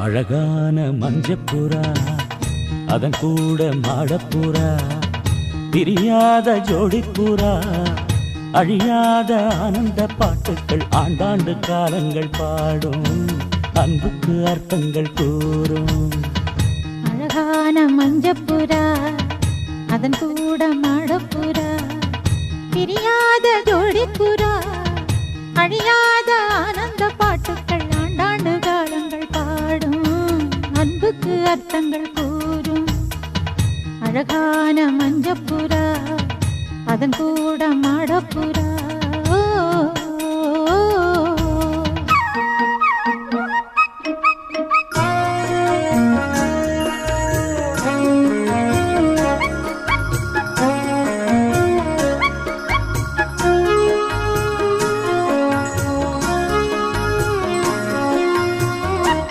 அழகான மஞ்சப்புறா அதன் கூட மாடப்புறா பிரியாத ஜோடிப்புறா அழியாத ஆனந்த பாட்டுக்கள் ஆண்டாண்டு காலங்கள் பாடும் அன்புக்கு அர்த்தங்கள் கூறும். அழகான மஞ்சப்புறா அதன் கூட மாடப்புறா பிரியாத ஜோடிப்புறா அழியாத ஆனந்த பாட்டுக்கள் ஆண்டாண்டு காலங்கள் பாடும் அன்புக்கு அர்த்தங்கள் கூறும். அழகான மஞ்சப்புறா அதன் கூட மாடப்புறா